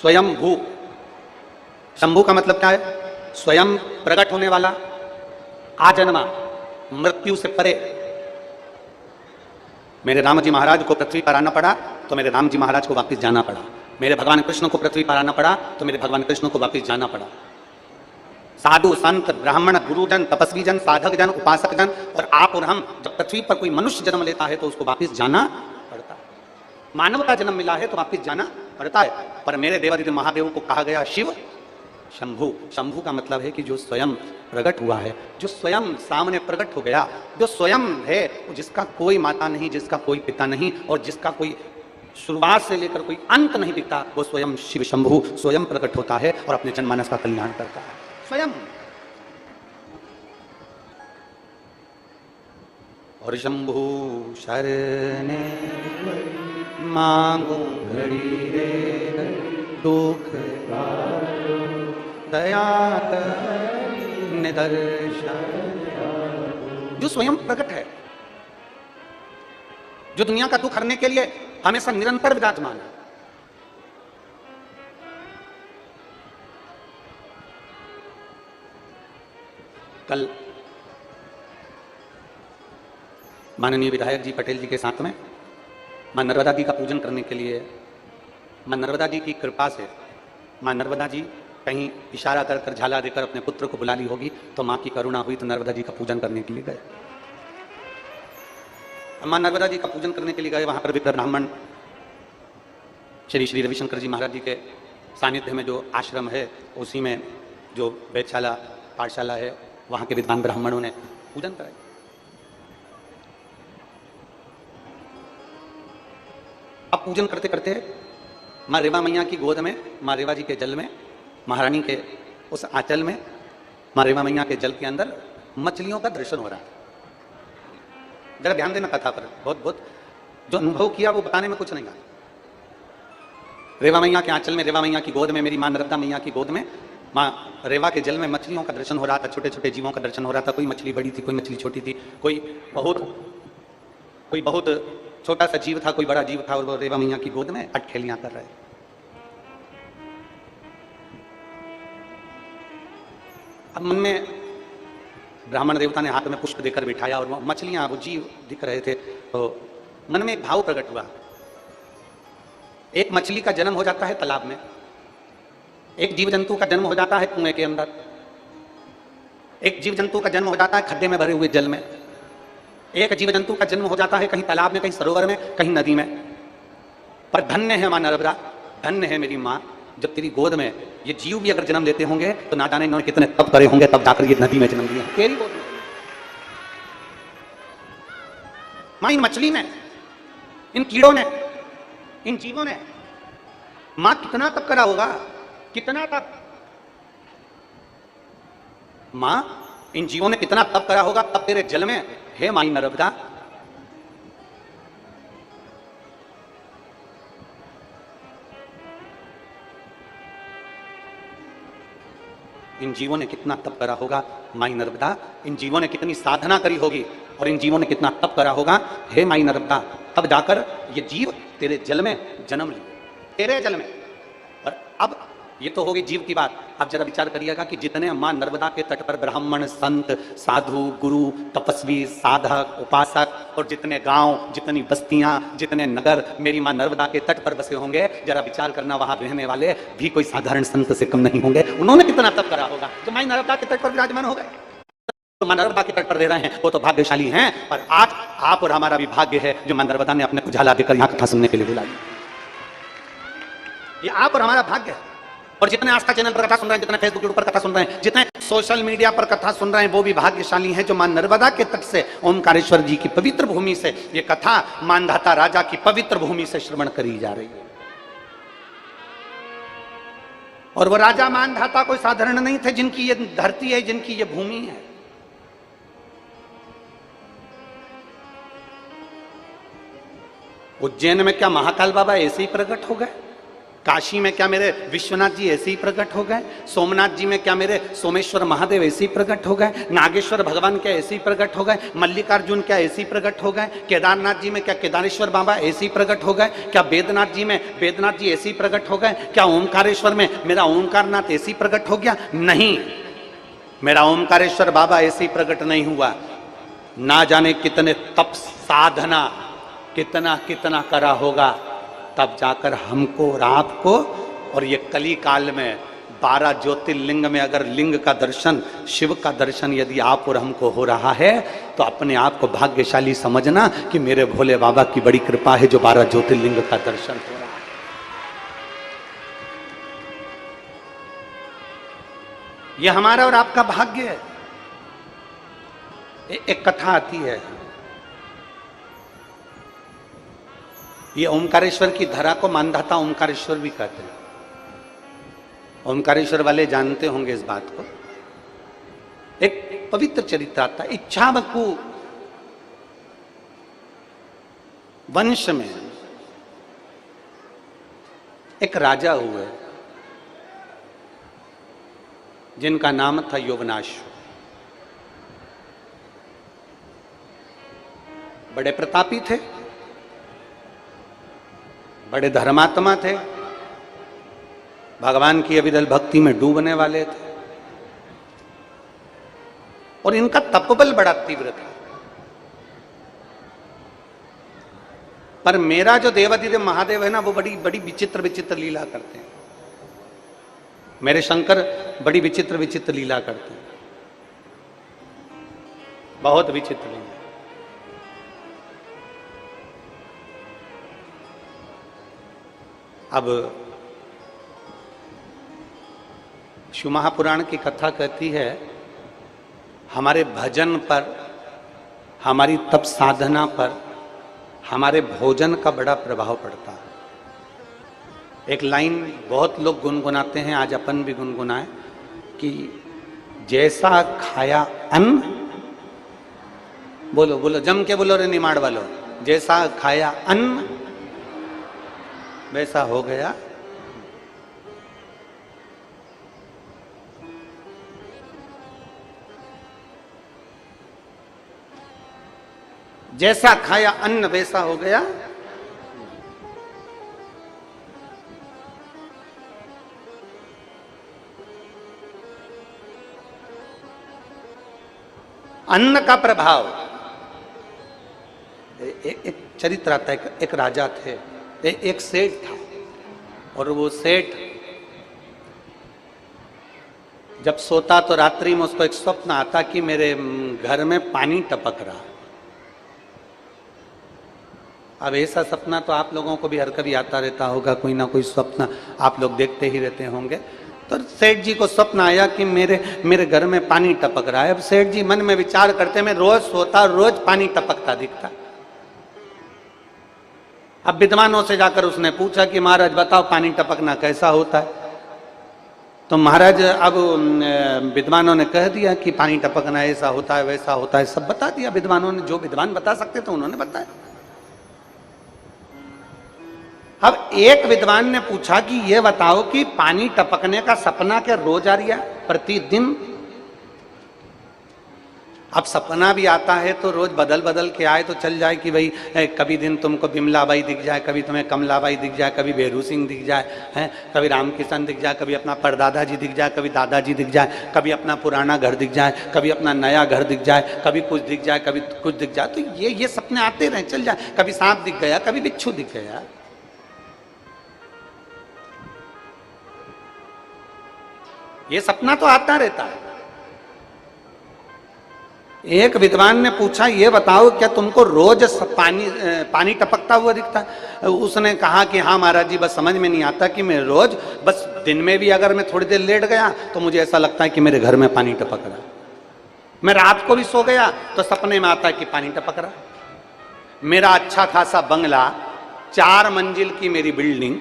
स्वयं भू। शंभू का मतलब क्या है? स्वयं प्रकट होने वाला, आजन्मा, मृत्यु से परे। मेरे राम जी महाराज को पृथ्वी पर आना पड़ा तो मेरे राम जी महाराज को वापस जाना पड़ा। मेरे भगवान कृष्ण को पृथ्वी पर आना पड़ा तो मेरे भगवान कृष्ण को वापस जाना पड़ा। साधु संत ब्राह्मण गुरुजन तपस्वी जन साधक जन उपासक जन और आप और हम, जब पृथ्वी पर कोई मनुष्य जन्म लेता है तो उसको वापस जाना पड़ता है। मानव का जन्म मिला है तो वापस जाना पड़ता है। पर मेरे देवादिदेव महादेव को कहा गया शिव शंभु। शंभु का मतलब है कि जो स्वयं प्रकट हुआ है, जो स्वयं सामने प्रकट हो गया, जो स्वयं है, जिसका कोई माता नहीं, जिसका कोई पिता नहीं और जिसका कोई शुरुआत से लेकर कोई अंत नहीं दिखता, वो स्वयं शिव शंभु स्वयं प्रकट होता है और अपने जनमानस का कल्याण करता है स्वयं। और शंभु शरणे मांगो घड़ी रे दुख दया निदर्शन। जो स्वयं प्रकट है, जो दुनिया का दुख हरने के लिए हमेशा निरंतर विराजमान है। कल माननीय विधायक जी पटेल जी के साथ में मां नर्मदा जी का पूजन करने के लिए, मां नर्मदा जी की कृपा से, मां नर्मदा जी कहीं इशारा कर कर झाला देकर अपने पुत्र को बुला ली होगी, तो मां की करुणा हुई तो नर्मदा जी का पूजन करने के लिए गए। मां नर्मदा जी का पूजन करने के लिए गए। वहां पर विप्र ब्राह्मण श्री श्री रविशंकर जी महाराज जी के सानिध्य में जो आश्रम है, उसी में जो वेदशाला पाठशाला है, वहां के विद्वान ब्राह्मणों ने पूजन कराया। अब पूजन करते करते मां रेवा मैया की गोद में, मां रेवा जी के जल में, महारानी के उस आंचल में, मां रेवा मैया के जल के अंदर मछलियों का दर्शन हो रहा है। जरा ध्यान देना कथा पर, बहुत बहुत जो अनुभव किया वो बताने में कुछ नहीं आता। रेवा मैया के आंचल में, रेवा मैया की गोद में, मेरी मां नर्मदा मैया की गोद में, मां रेवा के जल में मछलियों का दर्शन हो रहा था। छोटे छोटे जीवों का दर्शन हो रहा था। कोई मछली बड़ी थी, कोई मछली छोटी थी, कोई बहुत छोटा सा जीव था, कोई बड़ा जीव था, और वो रेवा मैया की गोद में अटखेलियां कर रहे। अब मन में ब्राह्मण देवता ने हाथ में पुष्प देकर बिठाया और वो मछलियां, वो जीव दिख रहे थे, तो मन में एक भाव प्रकट हुआ। एक मछली का जन्म हो जाता है तालाब में, एक जीव जंतु का जन्म हो जाता है कुएं के अंदर, एक जीव जंतु का जन्म हो जाता है खड्डे में भरे हुए जल में, एक जीव जंतु का जन्म हो जाता है कहीं तालाब में, कहीं सरोवर में, कहीं नदी में। पर धन्य है मां नर्मदा, धन्य है मेरी मां, जब तेरी गोद में ये जीव भी अगर जन्म लेते होंगे तो ना जाने इन्होंने कितने तप करे होंगे, तब जाकर ये नदी में जन्म लिए तेरी गोद में। मां इन मछली ने, इन कीड़ों ने, इन जीवों ने, मां कितना तप करा होगा, कितना तप। मां इन जीवों ने कितना तप करा होगा, तब तेरे जल में हे माई नर्मदा। इन जीवों ने कितना तप करा होगा माई नर्मदा, इन जीवों ने कितनी साधना करी होगी और इन जीवों ने कितना तप करा होगा हे माई नर्मदा, तब जाकर ये जीव तेरे जल में जन्म लिए, तेरे जल में। और अब ये तो होगी जीव की बात। अब जरा विचार करिएगा कि जितने मां नर्मदा के तट पर ब्राह्मण संत साधु गुरु तपस्वी साधक उपासक और जितने गांव, जितनी बस्तियां, जितने नगर मेरी मां नर्मदा के तट पर बसे होंगे, जरा विचार करना वहां रहने वाले भी कोई साधारण संत से कम नहीं होंगे। उन्होंने कितना तप करा होगा जो मां नर्मदा के तट पर विराजमान हो गए। तो मां नर्मदा के तट पर रह रहे हैं वो तो भाग्यशाली हैं, पर आज आप और हमारा भी भाग्य है जो मां नर्मदा ने अपने को झाला देकर यहाँ कथा सुनने के लिए बुलाई। ये आप और हमारा भाग्य है। और जितने आस्था चैनल पर कथा सुन रहे हैं, जितने फेसबुक पर कथा सुन रहे हैं, जितने सोशल मीडिया पर कथा सुन रहे हैं, वो भी भाग्यशाली हैं जो मां नर्मदा के तट से, ओमकारेश्वर जी की पवित्र भूमि से ये कथा मानधाता राजा की पवित्र भूमि से श्रवण करी जा रही है। और वो राजा मानधाता कोई साधारण नहीं थे, जिनकी ये धरती है, जिनकी ये भूमि है। उज्जैन में क्या महाकाल बाबा ऐसे ही प्रकट हो गए? काशी में क्या मेरे विश्वनाथ जी ऐसे ही प्रकट हो गए? सोमनाथ जी में क्या मेरे सोमेश्वर महादेव ऐसे ही प्रकट हो गए? नागेश्वर भगवान क्या ऐसे ही प्रकट हो गए? मल्लिकार्जुन क्या ऐसे ही प्रकट हो गए? केदारनाथ जी में क्या केदारेश्वर बाबा ऐसे ही प्रकट हो गए? क्या वेदनाथ जी में वेदनाथ जी ऐसे ही प्रकट हो गए? क्या ओमकारेश्वर में मेरा ओमकारनाथ ऐसे ही प्रकट हो गया? नहीं, मेरा ओमकारेश्वर बाबा ऐसे ही प्रकट नहीं हुआ। ना जाने कितने तप साधना कितना कितना करा होगा, तब जाकर हमको और आपको, और ये कली काल में 12 ज्योतिर्लिंग में अगर लिंग का दर्शन, शिव का दर्शन यदि आप और हमको हो रहा है, तो अपने आप को भाग्यशाली समझना कि मेरे भोले बाबा की बड़ी कृपा है जो 12 ज्योतिर्लिंग का दर्शन हो रहा है। ये हमारा और आपका भाग्य है। एक कथा आती है, ये ओमकारेश्वर की धरा को मानधाता ओमकारेश्वर भी कहते हैं। ओमकारेश्वर वाले जानते होंगे इस बात को। एक पवित्र चरित्र आता, इच्छावकु वंश में एक राजा हुए जिनका नाम था यौवनाश। बड़े प्रतापी थे, बड़े धर्मात्मा थे, भगवान की अविरल भक्ति में डूबने वाले थे, और इनका तपबल बड़ा तीव्र था। पर मेरा जो देवाधिदेव महादेव है ना, वो बड़ी बड़ी विचित्र विचित्र लीला करते हैं। मेरे शंकर बड़ी विचित्र विचित्र लीला करते हैं, बहुत विचित्र लीला। अब शिव महापुराण की कथा कहती है, हमारे भजन पर, हमारी तप साधना पर, हमारे भोजन का बड़ा प्रभाव पड़ता है। एक लाइन बहुत लोग गुनगुनाते हैं, आज अपन भी गुनगुनाए कि जैसा खाया अन्न, बोलो बोलो जम के बोलो रे निमाड़ वालो, जैसा खाया अन्न वैसा हो गया। जैसा खाया अन्न वैसा हो गया। अन्न का प्रभाव। एक चरित्र आता है, एक राजा थे, एक सेठ था, और वो सेठ जब सोता तो रात्रि में उसको एक स्वप्न आता कि मेरे घर में पानी टपक रहा। अब ऐसा सपना तो आप लोगों को भी हर कभी आता रहता होगा, कोई ना कोई स्वप्न आप लोग देखते ही रहते होंगे। तो सेठ जी को स्वप्न आया कि मेरे घर में पानी टपक रहा है। अब सेठ जी मन में विचार करते, मैं रोज सोता, रोज पानी टपकता दिखता। अब विद्वानों से जाकर उसने पूछा कि महाराज बताओ पानी टपकना कैसा होता है। तो महाराज अब विद्वानों ने कह दिया कि पानी टपकना ऐसा होता है वैसा होता है, सब बता दिया विद्वानों ने, जो विद्वान बता सकते थे उन्होंने बताया। अब एक विद्वान ने पूछा कि ये बताओ कि पानी टपकने का सपना क्या रोज आ रहा है, प्रतिदिन? अब सपना भी आता है तो रोज बदल बदल के आए तो चल जाए कि भाई कभी दिन तुमको बिमलाबाई दिख जाए, कभी तुम्हें कमलाबाई दिख जाए, कभी बेरू सिंह दिख जाए, हैं, कभी रामकिशन दिख जाए, कभी अपना परदादा जी दिख जाए, कभी दादाजी दिख जाए, कभी अपना पुराना घर दिख जाए, कभी अपना नया घर दिख जाए, कभी कुछ दिख जाए, कभी कुछ दिख जाए। तो ये सपने आते रहे, चल जाए। कभी सांप दिख गया, कभी बिच्छू दिख गया। ये सपना तो आता रहता है। एक विद्वान ने पूछा ये बताओ क्या तुमको रोज पानी टपकता हुआ दिखता है? उसने कहा कि हाँ महाराज जी, बस समझ में नहीं आता कि मैं रोज, बस दिन में भी अगर मैं थोड़ी देर लेट गया तो मुझे ऐसा लगता है कि मेरे घर में पानी टपक रहा। मैं रात को भी सो गया तो सपने में आता है कि पानी टपक रहा। मेरा अच्छा खासा बंगला, 4 मंजिल की मेरी बिल्डिंग,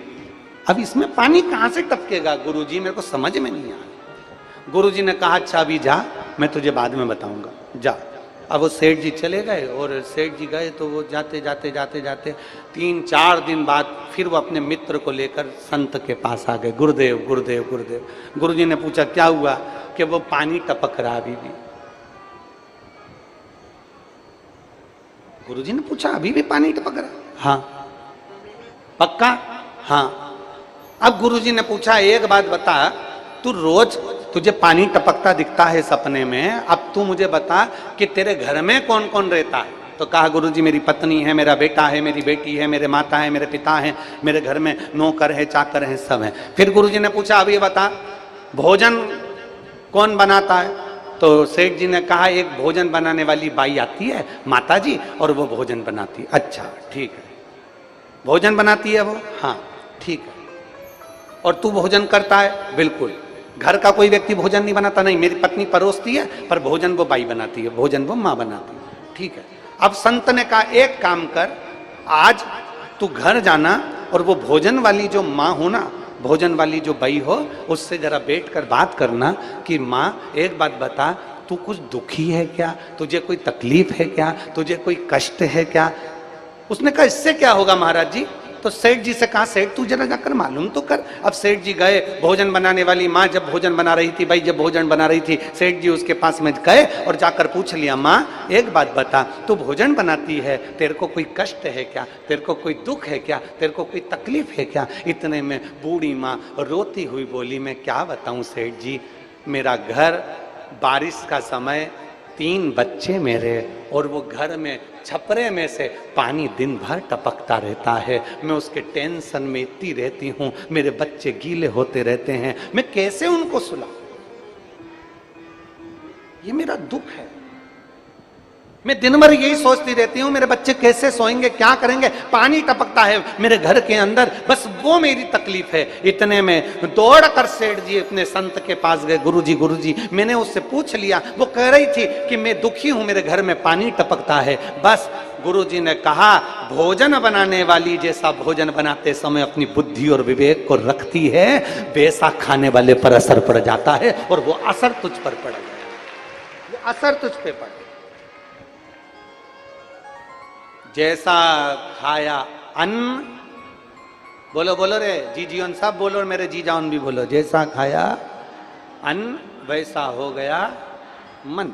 अब इसमें पानी कहां से टपकेगा गुरुजी, मेरे को समझ में नहीं आया। गुरुजी ने कहा अच्छा अभी जा, मैं तुझे बाद में बताऊंगा, जा। अब वो सेठ जी चले गए और सेठ जी गए तो वो जाते जाते जाते जाते 3-4 दिन बाद फिर वो अपने मित्र को लेकर संत के पास आ गए। गुरुदेव गुरुदेव गुरुदेव। गुरुजी ने पूछा क्या हुआ? कि वो पानी टपक रहा अभी भी। गुरुजी ने पूछा अभी भी पानी टपक रहा? हाँ। पक्का? हाँ। अब गुरुजी ने पूछा एक बात बता, तू रोज तुझे पानी टपकता दिखता है सपने में, अब तू मुझे बता कि तेरे घर में कौन कौन रहता है? तो कहा गुरुजी मेरी पत्नी है, मेरा बेटा है, मेरी बेटी है, मेरे माता है, मेरे पिता है, मेरे घर में नौकर है, चाकर है, सब है। फिर गुरुजी ने पूछा अब ये बता भोजन कौन बनाता है? तो सेठ जी ने कहा एक भोजन बनाने वाली बाई आती है माता जी और वो भोजन बनाती है। अच्छा ठीक है, भोजन बनाती है वो? हाँ ठीक है। और तू भोजन करता है? बिल्कुल। घर का कोई व्यक्ति भोजन नहीं बनाता? नहीं, मेरी पत्नी परोसती है पर भोजन वो बाई बनाती है, भोजन वो माँ बनाती है। ठीक है। अब संत ने कहा एक काम कर, आज तू घर जाना और वो भोजन वाली जो माँ हो ना, भोजन वाली जो बाई हो, उससे जरा बैठ कर बात करना कि माँ एक बात बता, तू कुछ दुखी है क्या? तुझे कोई तकलीफ है क्या? तुझे कोई कष्ट है क्या? उसने कहा इससे क्या होगा महाराज जी? तो सेठ जी से कहा सेठ तू जरा जाकर मालूम तो कर। अब सेठ जी गए, भोजन बनाने वाली माँ जब भोजन बना रही थी, भाई जब भोजन बना रही थी, सेठ जी उसके पास में गए और जाकर पूछ लिया माँ एक बात बता, तू भोजन बनाती है, तेरे को कोई कष्ट है क्या? तेरे को कोई दुख है क्या? तेरे को कोई तकलीफ है क्या? इतने में बूढ़ी माँ रोती हुई बोली मैं क्या बताऊं सेठ जी, मेरा घर, बारिश का समय, 3 बच्चे मेरे, और वो घर में छपरे में से पानी दिन भर टपकता रहता है, मैं उसके टेंशन में इतनी रहती हूँ, मेरे बच्चे गीले होते रहते हैं, मैं कैसे उनको सुलाऊं? ये मेरा दुख है। मैं दिन भर यही सोचती रहती हूँ मेरे बच्चे कैसे सोएंगे, क्या करेंगे, पानी टपकता है मेरे घर के अंदर, बस वो मेरी तकलीफ है। इतने में दौड़ कर सेठ जी अपने संत के पास गए। गुरुजी मैंने उससे पूछ लिया, वो कह रही थी कि मैं दुखी हूं, मेरे घर में पानी टपकता है। बस गुरुजी ने कहा भोजन बनाने वाली जैसा भोजन बनाते समय अपनी बुद्धि और विवेक को रखती है, वैसा खाने वाले पर असर पड़ जाता है, और वो असर तुझ पर पड़ गया, वो असर तुझ पे पड़। जैसा खाया अन्न, बोलो बोलो रे जी जीवन सब बोलो, और मेरे जी जान भी बोलो, जैसा खाया अन्न वैसा हो गया मन।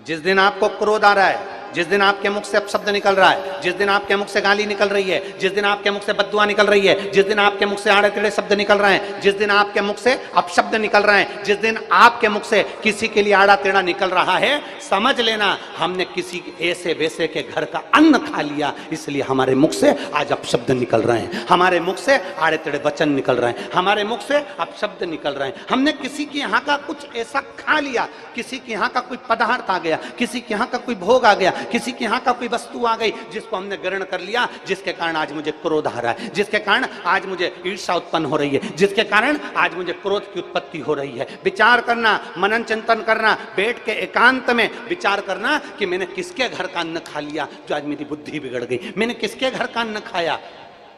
जिस दिन आपको क्रोध आ रहा है, जिस दिन आपके मुख से अपशब्द निकल रहा है, जिस दिन आपके मुख से गाली निकल रही है, जिस दिन आपके मुख से बद्दुआ निकल रही है, जिस दिन आपके मुख से आड़े टेढ़े शब्द निकल रहे हैं, जिस दिन आपके मुख से अपशब्द निकल रहे हैं, जिस दिन आपके मुख से किसी के लिए आड़ा टेढ़ा निकल रहा है, समझ लेना हमने किसी ऐसे वैसे के घर का अन्न खा लिया, इसलिए हमारे मुख से आज अपशब्द निकल रहे हैं, हमारे मुख से आड़े टेढ़े वचन निकल रहे हैं, हमारे मुख से अपशब्द निकल रहे हैं। हमने किसी के यहाँ का कुछ ऐसा खा लिया, किसी के यहाँ का कोई पदार्थ आ गया, किसी के यहाँ का कोई भोग आ गया, किसी के यहाँ का कोई वस्तु आ गई जिसको हमने ग्रहण कर लिया, जिसके कारण आज मुझे क्रोध आ रहा है, जिसके कारण आज मुझे ईर्ष्या उत्पन्न हो रही है, जिसके कारण आज मुझे क्रोध की उत्पत्ति हो रही है। विचार करना, मनन चिंतन करना, बैठ के एकांत में विचार करना कि मैंने किसके घर का अन्न खा लिया जो आज मेरी बुद्धि बिगड़ गई, मैंने किसके घर का अन्न खाया,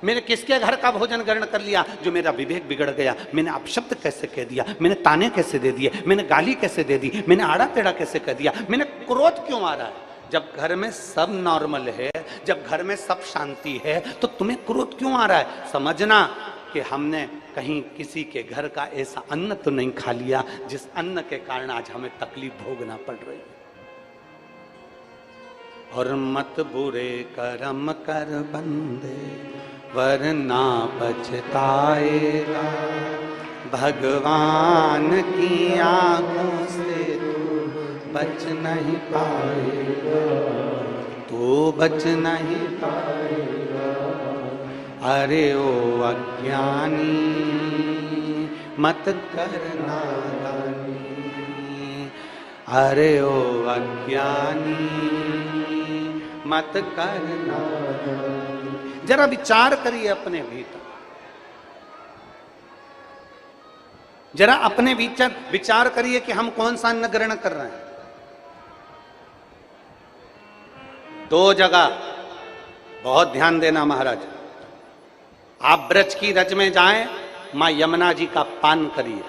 मैंने किसके घर का भोजन ग्रहण कर लिया जो मेरा विवेक बिगड़ गया, मैंने अपशब्द कैसे कह दिया, मैंने ताने कैसे दे दिए, मैंने गाली कैसे दे दी, मैंने आड़ा टेढ़ा कैसे कह दिया, मैंने क्रोध क्यों आ रहा है? जब घर में सब नॉर्मल है, जब घर में सब शांति है, तो तुम्हें क्रोध क्यों आ रहा है? समझना कि हमने कहीं किसी के घर का ऐसा अन्न तो नहीं खा लिया जिस अन्न के कारण आज हमें तकलीफ भोगना पड़ रही है। और मत बुरे कर्म कर बंदे वरना पछताएगा, भगवान की आंखों से बच नहीं पाएगा, तो बच नहीं पाएगा। अरे ओ अज्ञानी मत करना नादानी, अरे ओ अज्ञानी मत करना। जरा विचार करिए अपने भीतर, जरा अपने विचार करिए कि हम कौन सा अन्न ग्रहण कर रहे हैं। 2 जगह बहुत ध्यान देना महाराज, आप ब्रज की रज में जाएं, मां यमुना जी का पान करिए।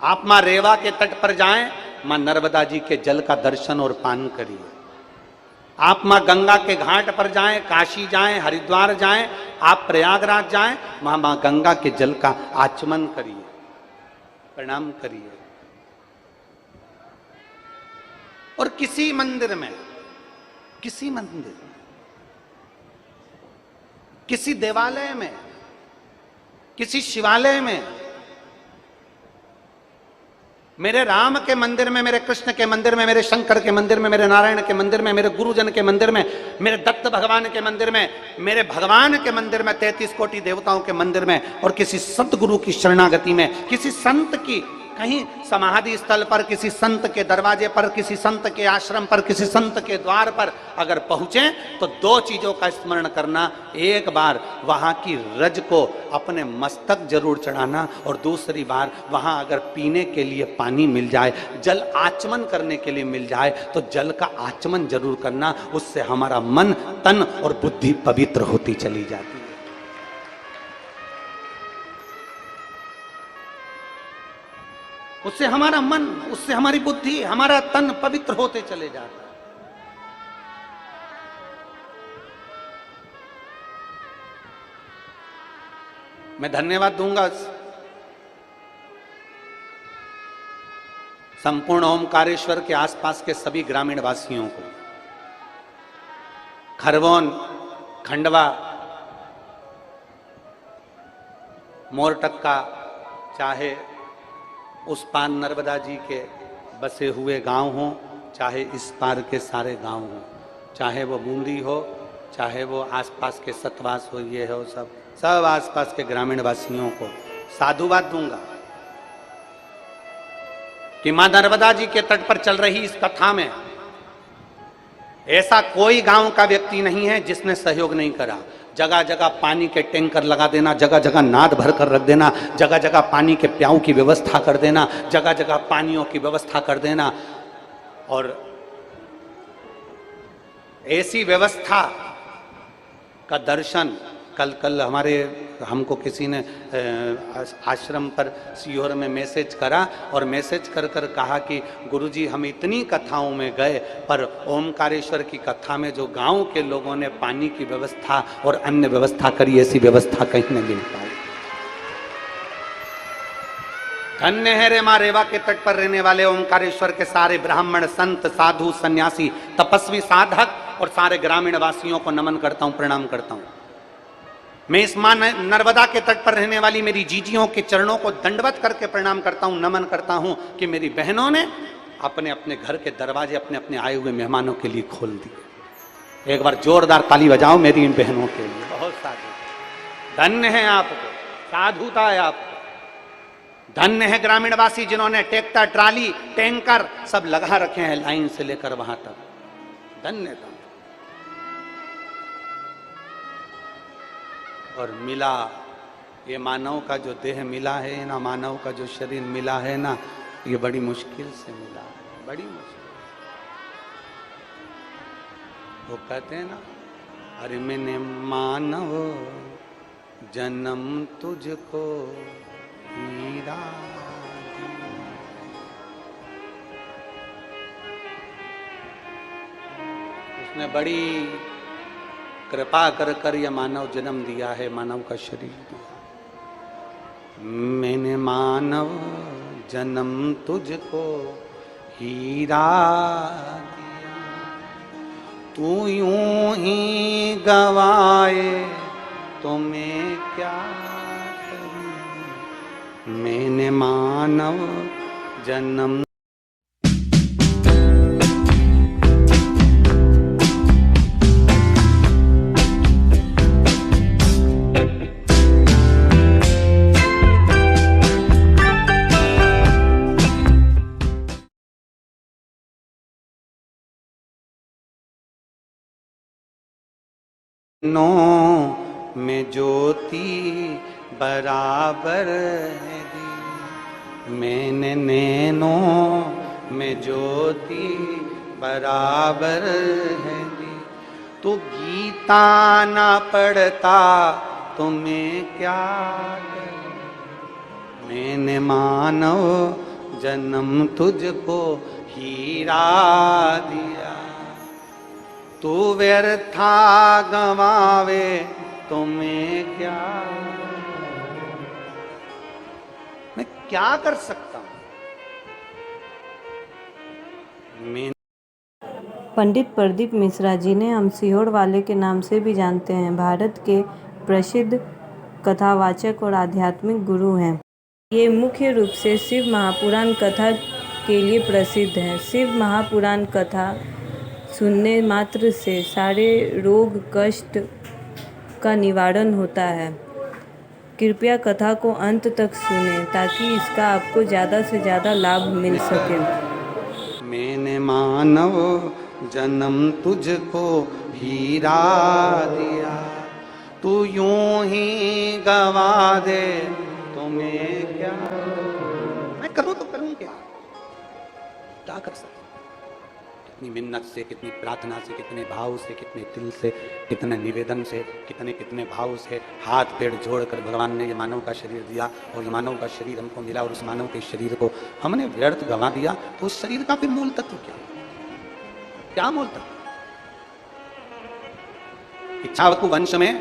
आप मां रेवा के तट पर जाएं, मां नर्मदा जी के जल का दर्शन और पान करिए। आप मां गंगा के घाट पर जाएं, काशी जाएं, हरिद्वार जाएं, आप प्रयागराज जाएं, मां गंगा के जल का आचमन करिए, प्रणाम करिए। और किसी मंदिर में, किसी मंदिर, किसी देवालय में, किसी शिवालय में, मेरे राम के मंदिर में, मेरे कृष्ण के मंदिर में, मेरे शंकर के मंदिर में, मेरे नारायण के मंदिर में, मेरे गुरुजन के मंदिर में, मेरे दत्त भगवान के मंदिर में, मेरे भगवान के मंदिर में, 33 कोटि देवताओं के मंदिर में, और किसी सतगुरु की शरणागति में, किसी संत की कहीं समाधि स्थल पर, किसी संत के दरवाजे पर, किसी संत के आश्रम पर, किसी संत के द्वार पर अगर पहुंचे तो दो चीजों का स्मरण करना। एक बार वहां की रज को अपने मस्तक जरूर चढ़ाना, और दूसरी बार वहां अगर पीने के लिए पानी मिल जाए, जल आचमन करने के लिए मिल जाए, तो जल का आचमन जरूर करना। उससे हमारा मन, तन और बुद्धि पवित्र होती चली जाती है। उससे हमारा मन, उससे हमारी बुद्धि, हमारा तन पवित्र होते चले जाता है। मैं धन्यवाद दूंगा संपूर्ण ओमकारेश्वर के आसपास के सभी ग्रामीण वासियों को। खरगोन, खंडवा, मोरटक्का, चाहे उस पार नर्मदा जी के बसे हुए गांव हों, चाहे इस पार के सारे गांव हों, चाहे वो बूंदी हो, चाहे वो आसपास के सतवास हो, ये हो, सब आसपास के ग्रामीण वासियों को साधुवाद दूंगा कि मां नर्मदा जी के तट पर चल रही इस कथा में ऐसा कोई गांव का व्यक्ति नहीं है जिसने सहयोग नहीं करा। जगह जगह पानी के टैंकर लगा देना, जगह जगह नाद भर कर रख देना, जगह जगह पानी के प्याऊ की व्यवस्था कर देना, जगह जगह पानियों की व्यवस्था कर देना। और ऐसी व्यवस्था का दर्शन कल हमारे हमको किसी ने आश्रम पर सीहोर में मैसेज करा, और मैसेज कर कर कहा कि गुरुजी हम इतनी कथाओं में गए, पर ओमकारेश्वर की कथा में जो गांव के लोगों ने पानी की व्यवस्था और अन्य व्यवस्था करी, ऐसी व्यवस्था कहीं नहीं मिल पाई। धन्य है रे मां रेवा के तट पर रहने वाले ओमकारेश्वर के सारे ब्राह्मण, संत, साधु, सन्यासी, तपस्वी, साधक और सारे ग्रामीण वासियों को नमन करता हूं, प्रणाम करता हूं। मैं इस मां नर्मदा के तट पर रहने वाली मेरी जीजियों के चरणों को दंडवत करके प्रणाम करता हूं, नमन करता हूं कि मेरी बहनों ने अपने अपने घर के दरवाजे अपने अपने आए हुए मेहमानों के लिए खोल दिए। एक बार जोरदार ताली बजाओ मेरी इन बहनों के लिए। बहुत साधु, धन्य है आपको, साधुता है आपको। धन्य है ग्रामीणवासी जिन्होंने ट्रैक्टर, ट्राली, टैंकर सब लगा रखे हैं लाइन से लेकर वहां तक। धन्यता। और मिला ये मानव का जो देह मिला है ना, मानव का जो शरीर मिला है ना, ये बड़ी मुश्किल से मिला है, बड़ी मुश्किल। वो कहते हैं ना, अरे मैंने मानव जन्म तुझको हीरा दिया। उसने बड़ी कृपा कर कर यह मानव जन्म दिया है, मानव का शरीर दिया। मैंने मानव जन्म तुझको हीरा दिया, तू यूं ही गवाए तो मैं क्या करूं। मैंने मानव जन्म नैनों में ज्योति बराबर है दी। मैंने नैनों में ज्योति बराबर है दी। तू गीता ना पढ़ता तो मैं क्या करूं। मैंने मानव जन्म तुझको हीरा दिया, तू व्यर्था गवावे तुम्हें क्या, मैं क्या कर सकता हूं। मैं पंडित प्रदीप मिश्रा, जिन्हें हम सिहोर वाले के नाम से भी जानते हैं, भारत के प्रसिद्ध कथावाचक और आध्यात्मिक गुरु हैं। ये मुख्य रूप से शिव महापुराण कथा के लिए प्रसिद्ध हैं। शिव महापुराण कथा सुनने मात्र से सारे रोग कष्ट का निवारण होता है। कृपया कथा को अंत तक सुनें ताकि इसका आपको ज़्यादा से ज़्यादा लाभ मिल सके। मैंने मानव जन्म तुझको हीरा दिया, तू यूं ही गवा दे तुम्हें क्या, मैं करूं तो करूं क्या, क्या कर सकता, कितनी मिन्नत से, कितनी प्रार्थना से, कितने भाव से, कितने दिल से, कितने निवेदन से, कितने कितने भाव से हाथ पैर जोड़कर भगवान ने ये मानव का शरीर दिया और ये मानव का शरीर हमको मिला और उस मानव के शरीर को हमने व्यर्थ गवा दिया। तो उस शरीर का फिर मूल तत्व क्या, क्या मूल तत्व। इच्छावतु वंश में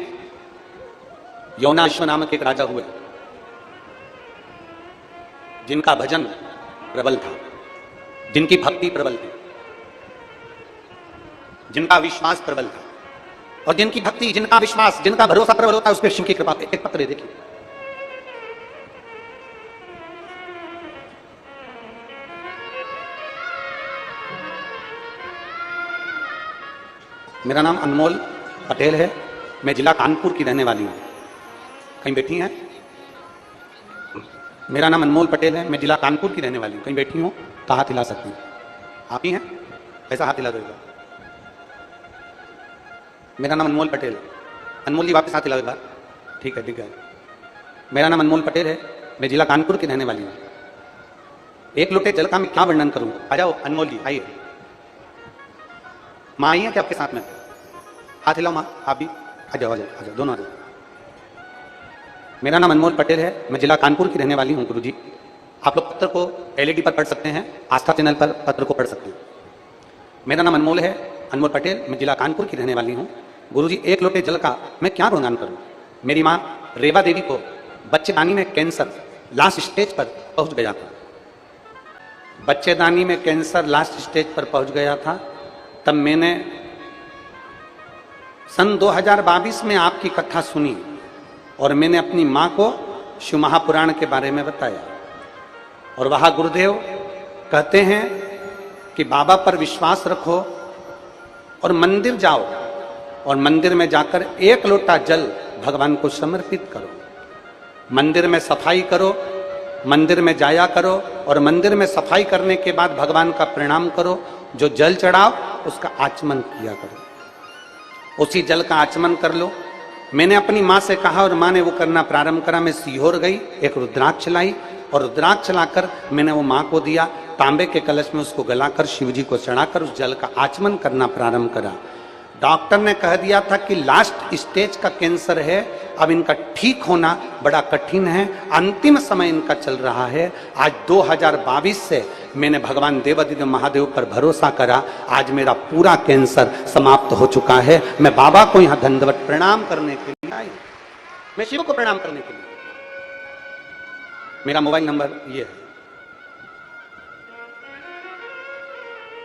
यौनाश्व नामक एक राजा हुए, जिनका भजन प्रबल था, जिनकी भक्ति प्रबल थी, जिनका विश्वास प्रबल था, और जिनकी भक्ति, जिनका विश्वास, जिनका भरोसा प्रबल होता है, उस पर शिव की कृपा पे एक पत्र देखिए। मेरा नाम अनमोल पटेल है, मैं जिला कानपुर की रहने वाली हूं। कहीं बैठी हैं? मेरा नाम अनमोल पटेल है, मैं जिला कानपुर की रहने वाली हूं। कहीं बैठी हूं तो हाथ हिला सकती हूं। आप ही हैं? ऐसा हाथ हिला देगा। मेरा नाम अनमोल पटेल है। अनमोल जी वापस हाथ हिला देगा। ठीक है, ठीक है। मेरा नाम अनमोल पटेल है, मैं जिला कानपुर की रहने वाली हूं। एक लोटे जल का मैं क्या वर्णन करूं। आ जाओ अनमोल जी, आइए। माँ आई है क्या आपके साथ में? हाथ हिलाओ माँ, आप भी आ जाओ, आ जाओ, आ जाओ, दोनों आ जाओ। मेरा नाम अनमोल पटेल है, मैं जिला कानपुर की रहने वाली हूँ। गुरुजी, आप लोग पत्र को एलईडी पर पढ़ सकते हैं, आस्था चैनल पर पत्र को पढ़ सकते हैं। मेरा नाम अनमोल है, अनमोल पटेल, मैं जिला कानपुर की रहने वाली हूँ। गुरुजी, एक लोटे जल का मैं क्या गुणगान करूँ। मेरी माँ रेवा देवी को बच्चेदानी में कैंसर लास्ट स्टेज पर पहुँच गया था। बच्चेदानी में कैंसर लास्ट स्टेज पर पहुँच गया था। तब मैंने सन 2022 में आपकी कथा सुनी और मैंने अपनी माँ को शिव महापुराण के बारे में बताया। और वहाँ गुरुदेव कहते हैं कि बाबा पर विश्वास रखो और मंदिर जाओ और मंदिर में जाकर एक लोटा जल भगवान को समर्पित करो। मंदिर में सफाई करो, मंदिर में जाया करो और मंदिर में सफाई करने के बाद भगवान का प्रणाम करो। जो जल चढ़ाओ उसका आचमन किया करो, उसी जल का आचमन कर लो। मैंने अपनी माँ से कहा और माँ ने वो करना प्रारंभ करा। मैं सीहोर गई, एक रुद्राक्ष लाई और रुद्राक्ष लाकर मैंने वो माँ को दिया। तांबे के कलश में उसको गलाकर शिव जी को चढ़ाकर उस जल का आचमन करना प्रारंभ करा। डॉक्टर ने कह दिया था कि लास्ट स्टेज का कैंसर है, अब इनका ठीक होना बड़ा कठिन है, अंतिम समय इनका चल रहा है। आज 2022 से मैंने भगवान देवादिदेव महादेव पर भरोसा करा। आज मेरा पूरा कैंसर समाप्त हो चुका है। मैं बाबा को यहाँ दंडवत प्रणाम करने के लिए आई, मैं शिव को प्रणाम करने के लिए। मेरा मोबाइल नंबर ये है।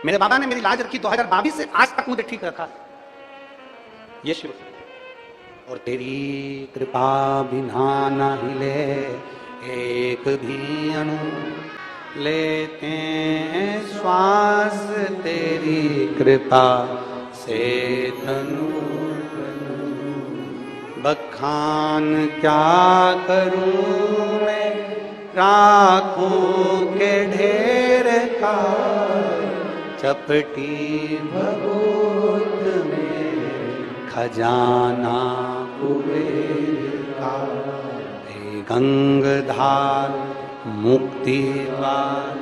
मेरे बाबा ने मेरी लाज रखी 2022 से आज तक मुझे ठीक रखा। ये शिव और तेरी कृपा बिना न हिले एक भी अणु, लेते हैं श्वास तेरी कृपा से तनु। बखान क्या करूं मैं राखों के ढेर का, चपटी भगोत में खजाना कुबेर का। हे गंगधार मुक्ति द्वार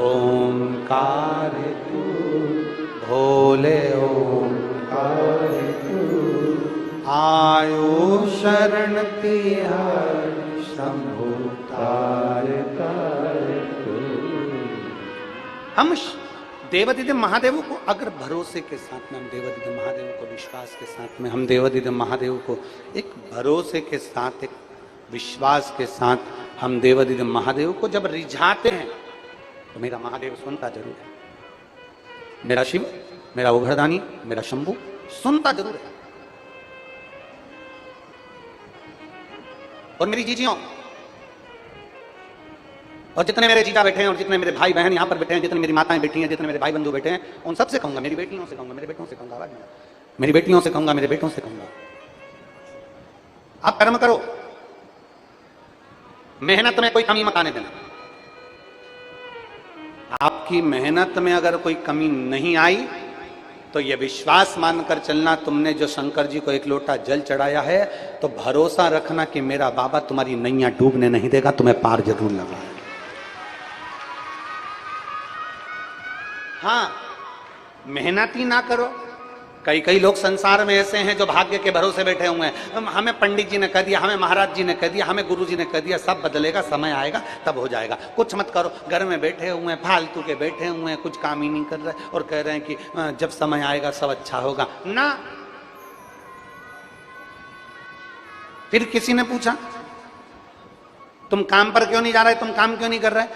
ओंकार तू, भोले ओंकार तू। आयो शरण तिहार शंभु तार तार तू। हम देवादिदेव महादेव को अगर भरोसे के साथ में हम देवादिदेव महादेव को विश्वास के साथ में हम देवादिदेव महादेव को एक भरोसे के साथ एक विश्वास के साथ हम देवादिदेव महादेव को जब रिझाते हैं तो मेरा महादेव सुनता जरूर है, मेरा शिव, मेरा उघरदानी, मेरा शंभू सुनता जरूर है। और मेरी जीजियों और जितने मेरे जीजा बैठे हैं और जितने मेरे भाई बहन यहां पर बैठे हैं, जितने मेरी माताएं बैठी हैं, जितने मेरे भाई बंधु बैठे हैं, उन सबसे कहूंगा, मेरी बेटियों से कहूंगा, मेरे बेटों से कहूंगा, मेरी बेटियों से कहूंगा, मेरे बेटों से कहूंगा, आप कर्म करो, मेहनत में कोई कमी मत आने देना। आपकी मेहनत में अगर कोई कमी नहीं आई तो यह विश्वास मानकर चलना, तुमने जो शंकर जी को एक लोटा जल चढ़ाया है तो भरोसा रखना कि मेरा बाबा तुम्हारी नैया डूबने नहीं देगा, तुम्हें पार जरूर लगाएगा। हाँ, मेहनत ही ना करो। कई कई लोग संसार में ऐसे हैं जो भाग्य के भरोसे बैठे हुए हैं, हमें पंडित जी ने कह दिया, हमें महाराज जी ने कह दिया, हमें गुरु जी ने कह दिया, सब बदलेगा, समय आएगा तब हो जाएगा। कुछ मत करो, घर में बैठे हुए हैं, फालतू के बैठे हुए हैं, कुछ काम ही नहीं कर रहे और कह रहे हैं कि जब समय आएगा सब अच्छा होगा ना। फिर किसी ने पूछा तुम काम पर क्यों नहीं जा रहे, तुम काम क्यों नहीं कर रहे,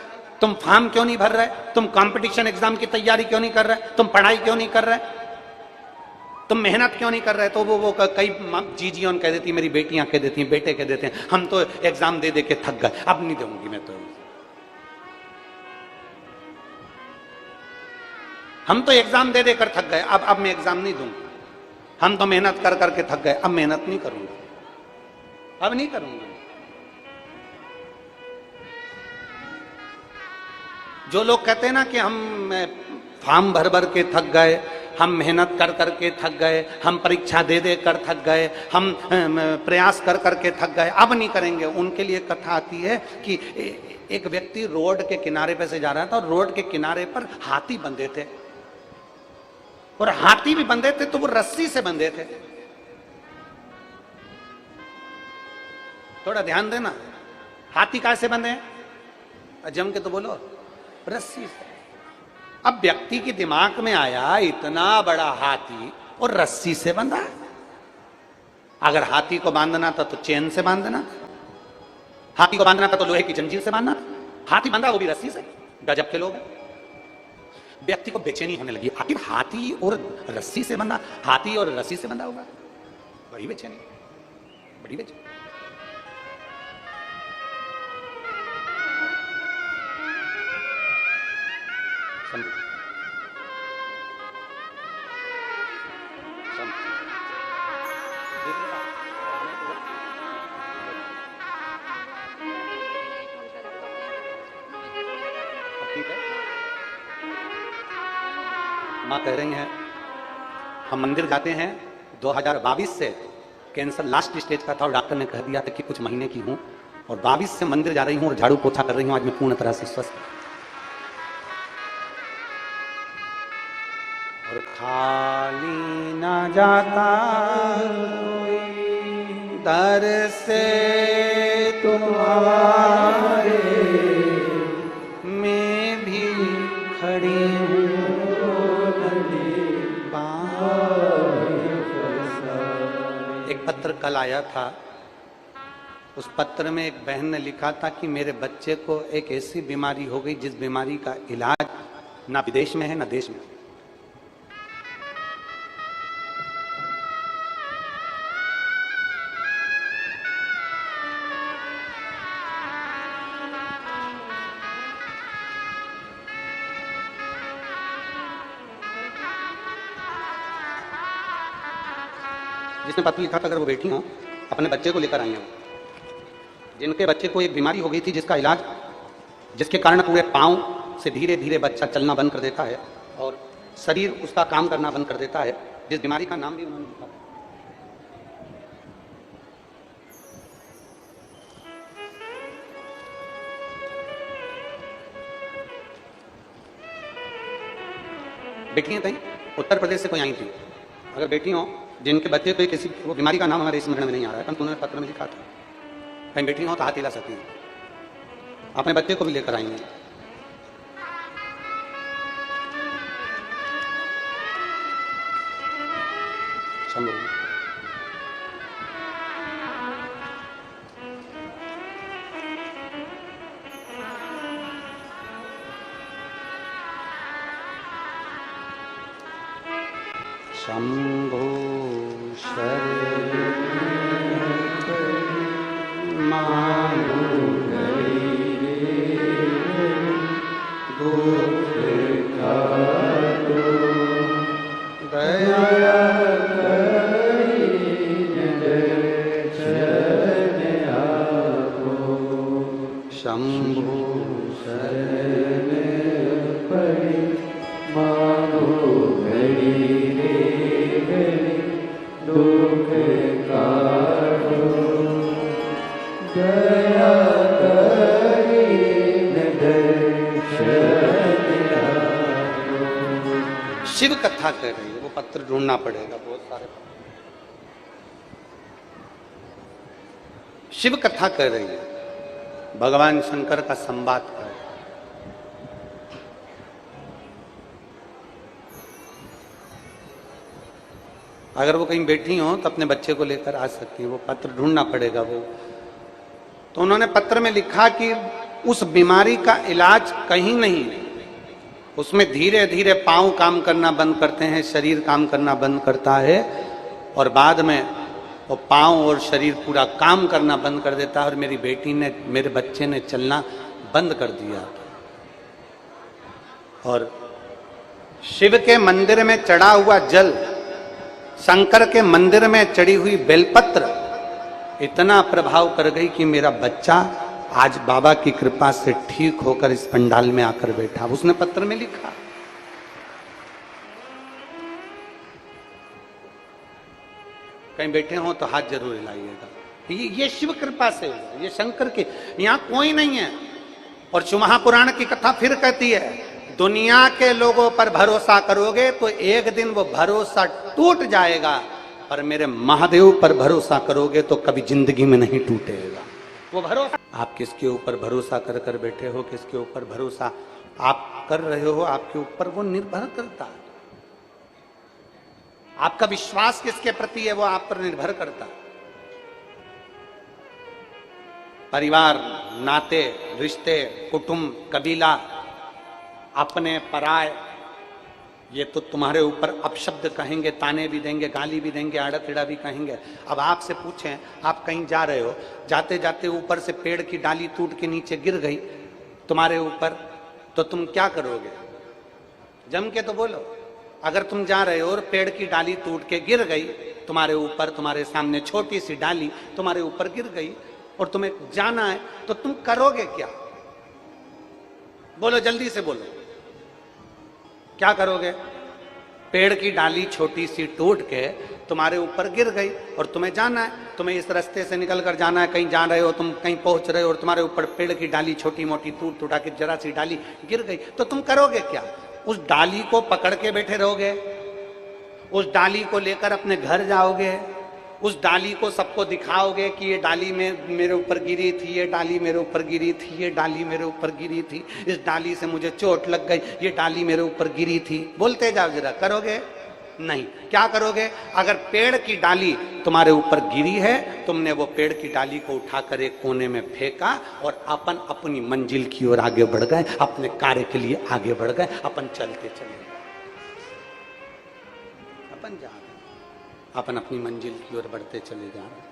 तुम फॉर्म क्यों नहीं भर रहे, तुम कंपटीशन एग्जाम की तैयारी क्यों नहीं कर रहे, तुम पढ़ाई क्यों नहीं कर रहे, तुम मेहनत क्यों नहीं कर रहे। तो वो कई जीजियों कह देती, मेरी बेटियां कह देती, बेटे कह देते हैं हम तो एग्जाम दे दे के थक गए, अब नहीं दूंगी मैं तो, हम तो एग्जाम दे देकर थक गए, अब मैं एग्जाम नहीं दूंगा, हम तो मेहनत कर करके थक गए, अब मेहनत नहीं करूंगा, अब नहीं करूंगा। जो लोग कहते हैं ना कि हम फॉर्म भर भर के थक गए, हम मेहनत कर करके थक गए, हम परीक्षा दे दे कर थक गए, हम प्रयास कर करके थक गए, अब नहीं करेंगे, उनके लिए कथा आती है कि एक व्यक्ति रोड के किनारे पे से जा रहा था और रोड के किनारे पर हाथी बंधे थे और हाथी भी बंधे थे तो वो रस्सी से बंधे थे। थोड़ा ध्यान देना, हाथी कैसे बंधे हैं, जम के तो बोलो, रस्सी से। अब व्यक्ति के दिमाग में आया इतना बड़ा हाथी और रस्सी से बंधा, अगर हाथी को बांधना था तो चेन से बांधना, हाथी को बांधना था तो लोहे की जंजीर से बांधना, हाथी बंधा वो भी रस्सी से। गजब के लोग हैं। व्यक्ति को बेचैनी होने लगी, आखिर हाथी और रस्सी से बंधा, हाथी और रस्सी से बंधा होगा, बड़ी बेचैनी, बड़ी बेचैनी। माँ कह रही हैं हम मंदिर जाते हैं, 2022 से कैंसर लास्ट स्टेज का था और डॉक्टर ने कह दिया था कि कुछ महीने की हूं, और 22 से मंदिर जा रही हूं और झाड़ू पोछा कर रही हूं, आज मैं पूर्ण तरह से स्वस्थ हूं। और खाली ना जाता दर से तुम्हारे, मैं भी खड़ी हूं। एक पत्र कल आया था, उस पत्र में एक बहन ने लिखा था कि मेरे बच्चे को एक ऐसी बीमारी हो गई जिस बीमारी का इलाज ना विदेश में है ना देश में। जिसने पत्र लिखा था, अगर वो बेटी हो अपने बच्चे को लेकर आई हो, जिनके बच्चे को एक बीमारी हो गई थी जिसका इलाज, जिसके कारण पूरे पांव से धीरे धीरे बच्चा चलना बंद कर देता है और शरीर उसका काम करना बंद कर देता है, जिस बीमारी का नाम भी उन्होंने लिखा। बेटियां थी, उत्तर प्रदेश से कोई आई थी, अगर बेटी हो जिनके बच्चे को किसी वो बीमारी का नाम हमारे स्मरण में नहीं आ रहा है, परंतु उन्होंने पत्र में लिखा था, कहीं बेटी हो तो हाथ हिला सकती हैं, अपने बच्चे को भी लेकर आएंगे। शंभू। शंभो शरण मानो दुख का तो दया शंभो शरण पड़े मानो घड़ी रे घड़ी दुख काटो दया शिव कथा कह रही है, वो पत्र ढूंढना पड़ेगा, बहुत सारे शिव कथा कह रही है, भगवान शंकर का संवाद कर रही है। अगर वो कहीं बैठी हो तो अपने बच्चे को लेकर आ सकती है, वो पत्र ढूंढना पड़ेगा वो। तो उन्होंने पत्र में लिखा कि उस बीमारी का इलाज कहीं नहीं, उसमें धीरे धीरे पांव काम करना बंद करते हैं, शरीर काम करना बंद करता है और बाद में वो पांव और शरीर पूरा काम करना बंद कर देता है। और मेरी बेटी ने, मेरे बच्चे ने चलना बंद कर दिया। और शिव के मंदिर में चढ़ा हुआ जल, शंकर के मंदिर में चढ़ी हुई बेलपत्र इतना प्रभाव कर गई कि मेरा बच्चा आज बाबा की कृपा से ठीक होकर इस पंडाल में आकर बैठा। उसने पत्र में लिखा। कहीं बैठे हो तो हाथ जरूर हिलाइएगा। ये शिव कृपा से, ये शंकर की, यहां कोई नहीं है। और शिव महापुराण की कथा फिर कहती है, दुनिया के लोगों पर भरोसा करोगे तो एक दिन वो भरोसा टूट जाएगा, पर मेरे महादेव पर भरोसा करोगे तो कभी जिंदगी में नहीं टूटेगा वो भरोसा। आप किसके ऊपर भरोसा कर कर बैठे हो, किसके ऊपर भरोसा आप कर रहे हो, आपके ऊपर वो निर्भर करता है। आपका विश्वास किसके प्रति है वो आप पर निर्भर करता है। परिवार, नाते, रिश्ते, कुटुंब, कबीला, अपने पराय, ये तो तुम्हारे ऊपर अपशब्द कहेंगे, ताने भी देंगे, गाली भी देंगे, आड़ा टेढ़ा भी कहेंगे। अब आपसे पूछें, आप कहीं जा रहे हो, जाते जाते ऊपर से पेड़ की डाली टूट के नीचे गिर गई तुम्हारे ऊपर, तो तुम क्या करोगे? जम के तो बोलो। अगर तुम जा रहे हो और पेड़ की डाली टूट के गिर गई तुम्हारे ऊपर, तुम्हारे सामने छोटी सी डाली तुम्हारे ऊपर गिर गई और तुम्हें जाना है, तो तुम करोगे क्या? बोलो, जल्दी से बोलो, क्या करोगे? पेड़ की डाली छोटी सी टूट के तुम्हारे ऊपर गिर गई और तुम्हें जाना है, तुम्हें इस रास्ते से निकल कर जाना है, कहीं जा रहे हो, तुम कहीं पहुंच रहे हो और तुम्हारे ऊपर पेड़ की डाली छोटी मोटी टूट टूटा के जरा सी डाली गिर गई, तो तुम करोगे क्या? उस डाली को पकड़ के बैठे रहोगे? उस डाली को लेकर अपने घर जाओगे? उस डाली को सबको दिखाओगे कि ये डाली में मेरे ऊपर गिरी थी, ये डाली मेरे ऊपर गिरी थी, ये डाली मेरे ऊपर गिरी थी, इस डाली से मुझे चोट लग गई, ये डाली मेरे ऊपर गिरी थी? बोलते जाओ जरा, करोगे? नहीं। क्या करोगे? अगर पेड़ की डाली तुम्हारे ऊपर गिरी है, तुमने वो पेड़ की डाली को उठाकर एक कोने में फेंका और अपन अपनी मंजिल की ओर आगे बढ़ गए, अपने कार्य के लिए आगे बढ़ गए, अपन चलते चले गए, अपन जा रहे, अपन अपनी मंजिल की ओर बढ़ते चले जा रहे।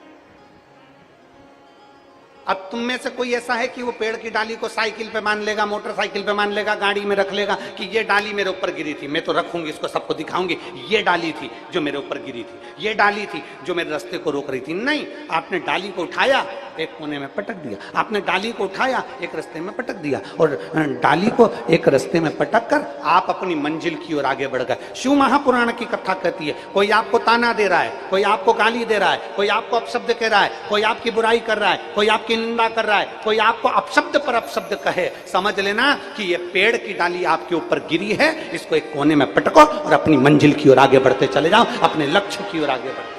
अब तुम में से कोई ऐसा है कि वो पेड़ की डाली को साइकिल पे मान लेगा, मोटरसाइकिल पे मान लेगा, गाड़ी में रख लेगा कि ये डाली मेरे ऊपर गिरी थी, मैं तो रखूंगी इसको, सबको दिखाऊंगी, ये डाली थी जो मेरे ऊपर गिरी थी, ये डाली थी जो मेरे रास्ते को रोक रही थी? नहीं। आपने डाली को उठाया, एक कोने में पटक दिया, आपने डाली को उठाया, एक रास्ते में पटक दिया और डाली को एक रास्ते में पटक कर आप अपनी मंजिल की ओर आगे बढ़ गए। शिव महापुराण की कथा कहती है, कोई आपको ताना दे रहा है, कोई आपको गाली दे रहा है, कोई आपको अपशब्द कह रहा है, कोई आपकी बुराई कर रहा है, कोई आपकी निंदा कर रहा है, कोई आपको अपशब्द पर अपशब्द कहे, समझ लेना कि ये पेड़ की डाली आपके ऊपर गिरी है, इसको एक कोने में पटको और अपनी मंजिल की ओर आगे बढ़ते चले जाओ, अपने लक्ष्य की ओर आगे बढ़ते।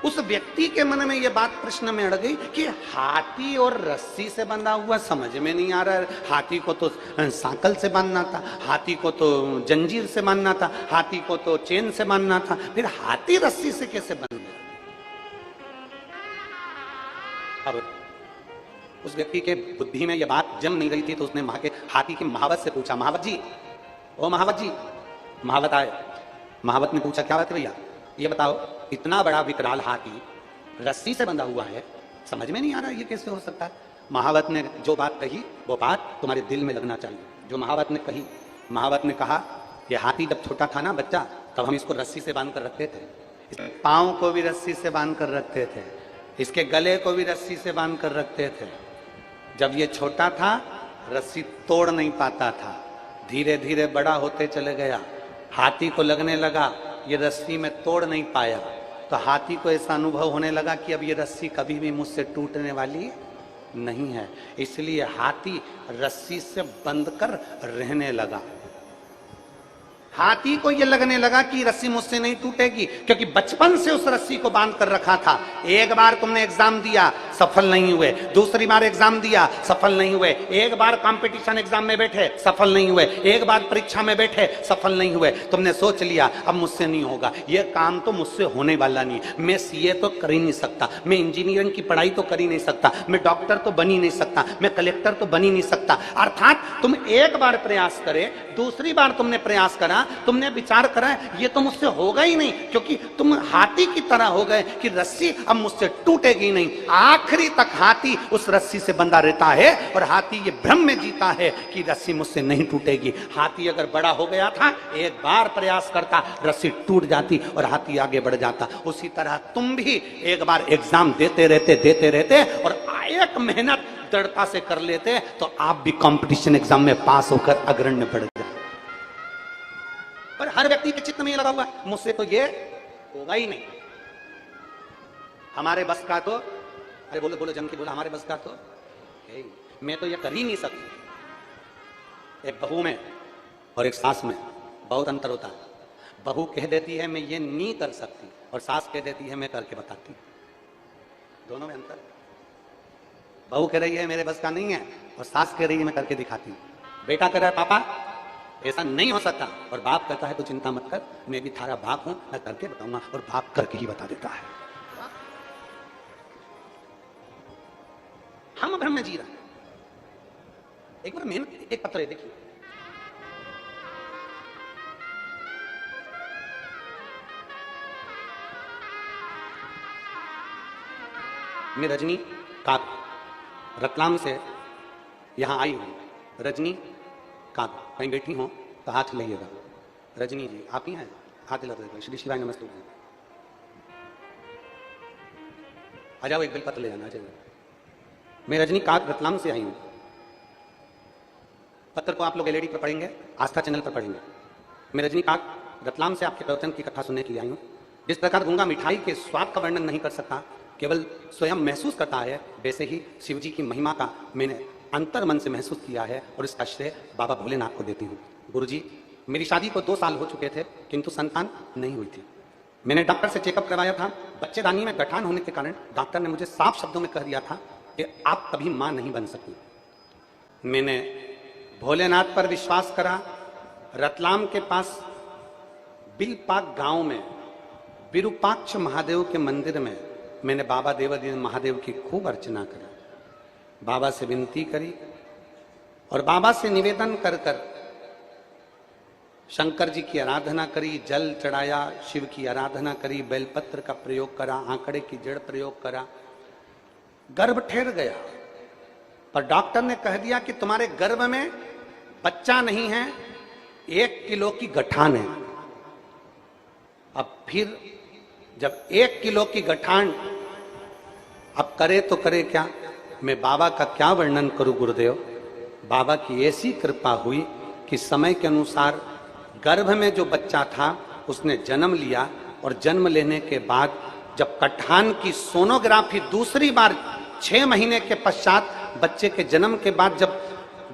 उस व्यक्ति के मन में यह बात प्रश्न में अड़ गई कि हाथी और रस्सी से बंधा हुआ समझ में नहीं आ रहा है। हाथी को तो सांकल से बांधना था, हाथी को तो जंजीर से बांधना था, हाथी को तो चेन से बांधना था, फिर हाथी रस्सी से कैसे बंध गया? अब उस व्यक्ति के बुद्धि में यह बात जम नहीं रही थी, तो उसने हाथी के महावत से पूछा, महावत जी, ओ महावत जी। महावत आए। महावत ने पूछा, क्या बात है भैया, ये बताओ, इतना बड़ा विकराल हाथी रस्सी से बंधा हुआ है, समझ में नहीं आ रहा ये कैसे हो सकता है? महावत ने जो बात कही वो बात तुम्हारे दिल में लगना चाहिए। जो महावत ने कही, महावत ने कहा, ये हाथी जब छोटा था ना बच्चा, तब हम इसको रस्सी से बांध कर रखते थे, इसके पाँव को भी रस्सी से बांध कर रखते थे, इसके गले को भी रस्सी से बांध कर रखते थे। जब ये छोटा था रस्सी तोड़ नहीं पाता था, धीरे धीरे बड़ा होते चले गया, हाथी को लगने लगा ये रस्सी में तोड़ नहीं पाया, तो हाथी को ऐसा अनुभव होने लगा कि अब ये रस्सी कभी भी मुझसे टूटने वाली नहीं है, इसलिए हाथी रस्सी से बंध कर रहने लगा। हाथी को यह लगने लगा कि रस्सी मुझसे नहीं टूटेगी, क्योंकि बचपन से उस रस्सी को बांध कर रखा था। एक बार तुमने एग्जाम दिया, सफल नहीं हुए, दूसरी बार एग्जाम दिया, सफल नहीं हुए, एक बार कंपटीशन एग्जाम में बैठे, सफल नहीं हुए, एक बार परीक्षा में बैठे, सफल नहीं हुए, तुमने सोच लिया अब मुझसे नहीं होगा, यह काम तो मुझसे होने वाला नहीं, मैं सीए तो कर ही नहीं सकता, मैं इंजीनियरिंग की पढ़ाई तो कर ही नहीं सकता, मैं डॉक्टर तो बन ही नहीं सकता, मैं कलेक्टर तो बन ही नहीं सकता। अर्थात तुम एक बार प्रयास करे, दूसरी बार तुमने प्रयास करा, तुमने विचार करा ये तो मुझसे होगा ही नहीं, क्योंकि तुम हाथी की तरह हो गए कि रस्सी अब मुझसे टूटेगी नहीं। आखिरी तक हाथी उस रस्सी से बंधा रहता है और हाथी ये भ्रम में जीता है कि रस्सी मुझसे नहीं टूटेगी। हाथी अगर बड़ा हो गया था, एक बार प्रयास करता, रस्सी टूट जाती और हाथी आगे बढ़ जाता। उसी तरह तुम भी एक बार एग्जाम देते रहते और एक मेहनत दृढ़ता से कर लेते तो आप भी कंपटीशन एग्जाम में पास होकर अग्रण्य बढ़ जाए। पर हर व्यक्ति के चित्त में ये लगा हुआ है मुझसे तो ये होगा ही नहीं, हमारे बस का तो, अरे बोलो बोलो जम के बोला, हमारे बस का तो मैं तो ये कर ही नहीं सकती। एक बहू में और एक सास में बहुत अंतर होता है। बहू कह देती है मैं ये नहीं कर सकती और सास कह देती है मैं करके बताती हूँ, दोनों में अंतर। बहू कह रही है मेरे बस का नहीं है और सास कह रही है मैं करके दिखाती हूँ। बेटा कह रहा है पापा ऐसा नहीं हो सकता, और बाप कहता है तो चिंता मत कर, मैं भी थारा बाप हूं, मैं करके बताऊंगा, और बाप करके ही बता देता है। हम भ्रम में जी रहे हैं। एक बार मेहनत, एक पत्र है देखिए, मैं रजनी काक रतलाम से यहां आई हूं। रजनी काक कहीं बैठी हो तो हाथ लाइएगा। रजनी जी आप ही हैं, हाथ हिला देगा। श्री शिवाय नमस्ते। आ जाओ, एक बेलपत्र ले जाना। मैं रजनी काक रतलाम से आई हूं। पत्र को आप लोग एलईडी पर पढ़ेंगे, आस्था चैनल पर पढ़ेंगे। मैं रजनी काक रतलाम से आपके प्रवचन की कथा सुनने के लिए आई हूं। जिस प्रकार गूंगा मिठाई के स्वाद का वर्णन नहीं कर सकता, केवल स्वयं महसूस करता है, वैसे ही शिव जी की महिमा का मैंने अंतर मन से महसूस किया है और इसका श्रेय बाबा भोलेनाथ को देती हूँ। गुरुजी, मेरी शादी को 2 साल हो चुके थे, किंतु संतान नहीं हुई थी। मैंने डॉक्टर से चेकअप करवाया था। बच्चेदानी में गठान होने के कारण डॉक्टर ने मुझे साफ शब्दों में कह दिया था कि आप कभी मां नहीं बन सकती। मैंने भोलेनाथ पर विश्वास करा। रतलाम के पास बिलपाक गांव में विरूपाक्ष महादेव के मंदिर में मैंने बाबा देवादिदेव महादेव की खूब अर्चना करी, बाबा से विनती करी और बाबा से निवेदन कर कर शंकर जी की आराधना करी, जल चढ़ाया, शिव की आराधना करी, बेलपत्र का प्रयोग करा, आंकड़े की जड़ प्रयोग करा। गर्भ ठहर गया, पर डॉक्टर ने कह दिया कि तुम्हारे गर्भ में बच्चा नहीं है, 1 किलो की गठान है। अब फिर जब 1 किलो की गठान, अब करे तो करे क्या? मैं बाबा का क्या वर्णन करूं गुरुदेव। बाबा की ऐसी कृपा हुई कि समय के अनुसार गर्भ में जो बच्चा था उसने जन्म लिया, और जन्म लेने के बाद जब गठान की सोनोग्राफी दूसरी बार 6 महीने के पश्चात, बच्चे के जन्म के बाद जब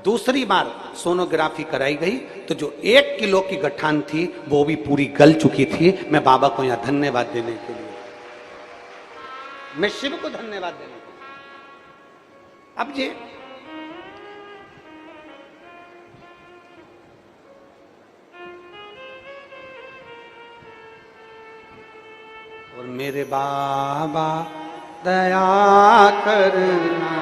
दूसरी बार सोनोग्राफी कराई गई, तो जो 1 किलो की गठान थी वो भी पूरी गल चुकी थी। मैं बाबा को यहाँ धन्यवाद देने के लिए, मैं शिव को धन्यवाद देने को। अब ये और मेरे बाबा दया करना,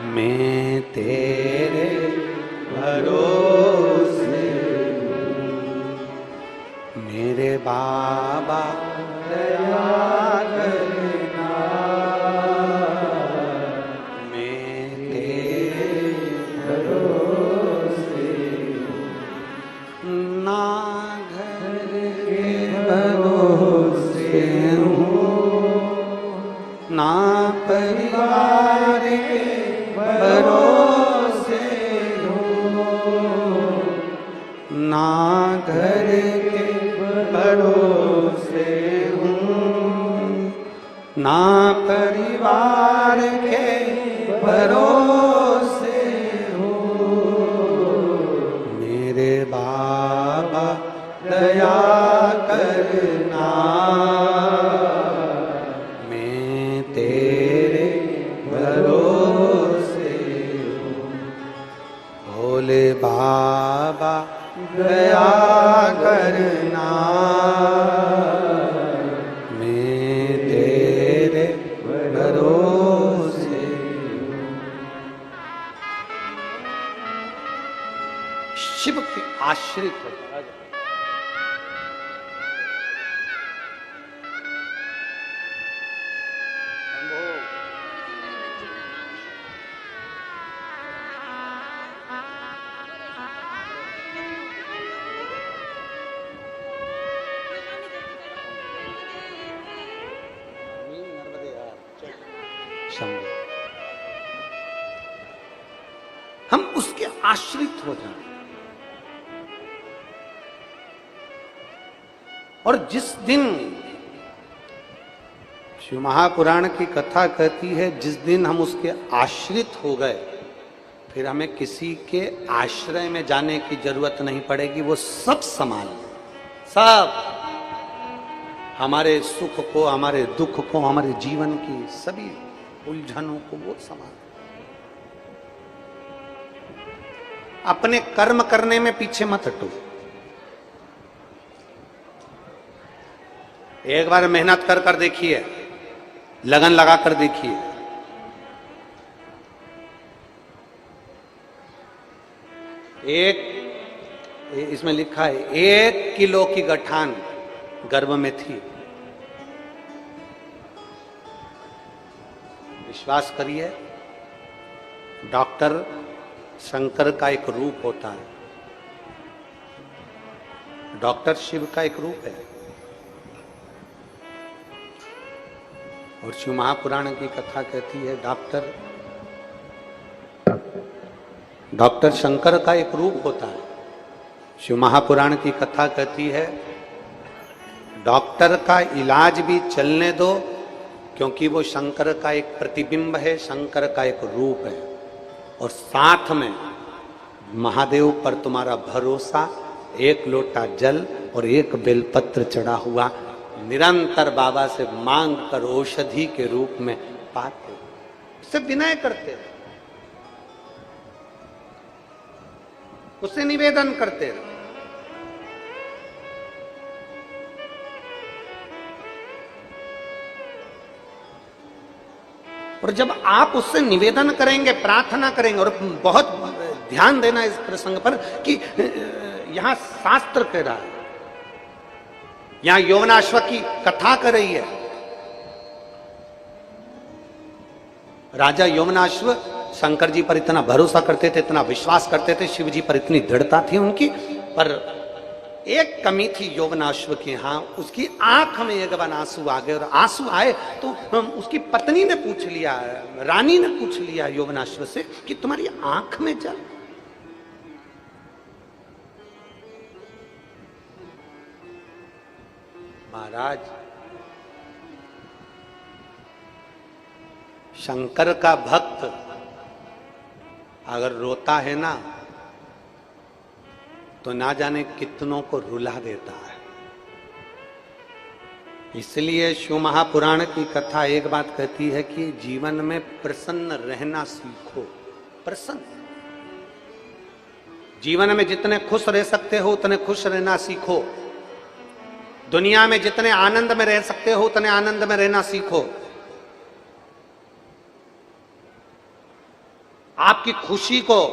मैं तेरे भरोसे, मेरे बाबा दया करना, मैं तेरे भरोसे, ना घर के भरोसे हूँ, ना परिवार के भरोसे हूँ, ना घर के भरोसे हूँ, ना परिवार के भरोसे हूँ, मेरे बाबा दया करना, मैं तेरे भरोसे हूँ, भोले बाबा दया करना, मैं तेरे भरोसे हूँ। शिव के आश्रित हो जाओ। हम उसके आश्रित हो जाएं। और जिस दिन शिव महापुराण की कथा कहती है, जिस दिन हम उसके आश्रित हो गए, फिर हमें किसी के आश्रय में जाने की जरूरत नहीं पड़ेगी। वो सब संभाल, सब हमारे सुख को, हमारे दुख को, हमारे जीवन की सभी उलझनों को वो संभाल। अपने कर्म करने में पीछे मत हटो। एक बार मेहनत कर कर देखिए, लगन लगा कर देखिए, इसमें लिखा है 1 किलो की गठान गर्भ में थी। विश्वास करिए, डॉक्टर शंकर का एक रूप होता है, डॉक्टर शिव का एक रूप है। और शिव महापुराण की कथा कहती है डॉक्टर शंकर का एक रूप होता है। शिव महापुराण की कथा कहती है डॉक्टर का इलाज भी चलने दो, क्योंकि वो शंकर का एक प्रतिबिंब है, शंकर का एक रूप है। और साथ में महादेव पर तुम्हारा भरोसा, 1 लोटा जल और 1 बेलपत्र चढ़ा हुआ, निरंतर बाबा से मांग कर औषधि के रूप में पाते, उससे विनय करते, उससे निवेदन करते रहो। और जब आप उससे निवेदन करेंगे, प्रार्थना करेंगे, और बहुत ध्यान देना इस प्रसंग पर कि यहां शास्त्र कह रहा है, यहां यौवनाश्व की कथा कर रही है। राजा यौवनाश्व शंकर जी पर इतना भरोसा करते थे, इतना विश्वास करते थे, शिव जी पर इतनी दृढ़ता थी उनकी, पर एक कमी थी यौवनाश्व की। हाँ, उसकी आंख में एक बार आंसू आ गए, और आंसू आए तो उसकी पत्नी ने पूछ लिया, रानी ने पूछ लिया यौवनाश्व से कि तुम्हारी आंख में जल। महाराज, शंकर का भक्त अगर रोता है ना, तो ना जाने कितनों को रुला देता है। इसलिए शिव महापुराण की कथा एक बात कहती है कि जीवन में प्रसन्न रहना सीखो। प्रसन्न, जीवन में जितने खुश रह सकते हो उतने खुश रहना सीखो। दुनिया में जितने आनंद में रह सकते हो उतने आनंद में रहना सीखो। आपकी खुशी को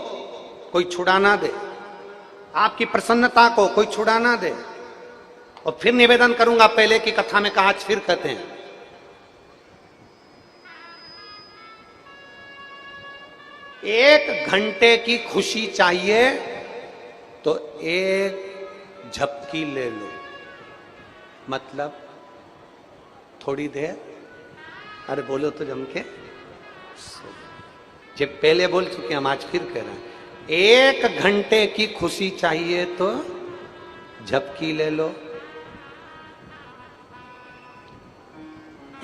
कोई छुड़ा ना दे, आपकी प्रसन्नता को कोई छुड़ा ना दे। और फिर निवेदन करूंगा, पहले की कथा में कहा, आज फिर कहते हैं, एक घंटे की खुशी चाहिए तो एक झपकी ले लो। मतलब थोड़ी देर, अरे बोलो तो जम के, जब पहले बोल चुके हम आज फिर कह रहे हैं, एक घंटे की खुशी चाहिए तो झपकी ले लो।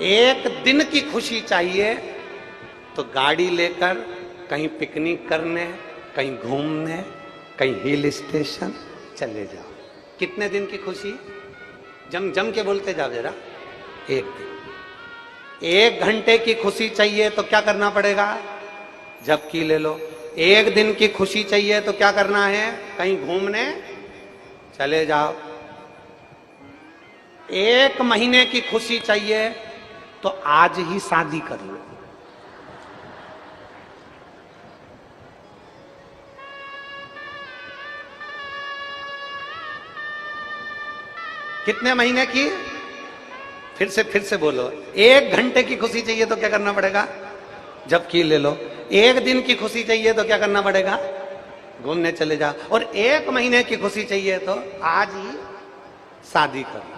एक दिन की खुशी चाहिए तो गाड़ी लेकर कहीं पिकनिक करने, कहीं घूमने, कहीं हिल स्टेशन चले जाओ। कितने दिन की खुशी? जम जम के बोलते जाओ जरा। एक दिन। एक घंटे की खुशी चाहिए तो क्या करना पड़ेगा? झपकी ले लो। एक दिन की खुशी चाहिए तो क्या करना है? कहीं घूमने चले जाओ। एक महीने की खुशी चाहिए तो आज ही शादी कर लो। कितने महीने की? फिर से बोलो। एक घंटे की खुशी चाहिए तो क्या करना पड़ेगा? झपकी ले लो। एक दिन की खुशी चाहिए तो क्या करना पड़ेगा? घूमने चले जाओ। और एक महीने की खुशी चाहिए तो आज ही शादी कर लो।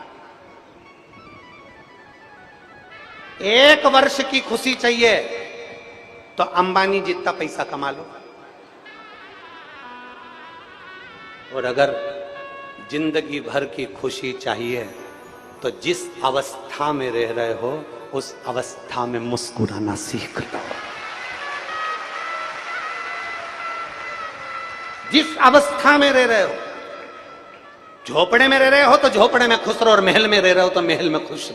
एक वर्ष की खुशी चाहिए तो अंबानी जितना पैसा कमा लो। और अगर जिंदगी भर की खुशी चाहिए तो जिस अवस्था में रह रहे हो उस अवस्था में मुस्कुराना सीख लो। जिस अवस्था में रह रहे हो, झोपड़े में रह रहे हो तो झोपड़े में खुश रहो, और महल में रह रहे हो तो महल में खुश रहो।